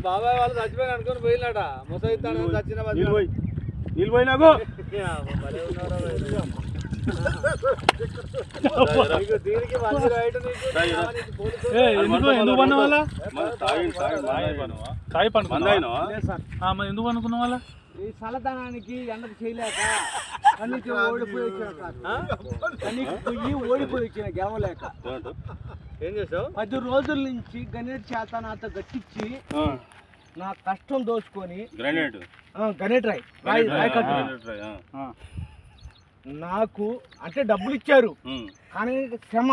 బాబాయ్ వాళ్ళు చచ్చిపోయి అనుకుని పోయినాట ముసైతాను చచ్చిన నీళ్ళు పోయినాకు దీనికి మంచి రైట్ ఎందుకు పన్న వాళ్ళ ఎందుకు అనుకున్న వాళ్ళ ఈ చల్లదనానికి ఎండకు చేయలేక కన్నీకి ఓడిపోయి వచ్చిన గెలవలేక ఏం చేసావు 10 రోజుల నుంచి గణేట్ చేత నాతో గట్టించి నా కష్టం దోచుకొని గణేట్ రాయ్ నాకు అంటే డబ్బులు ఇచ్చారు కానీ శ్రమ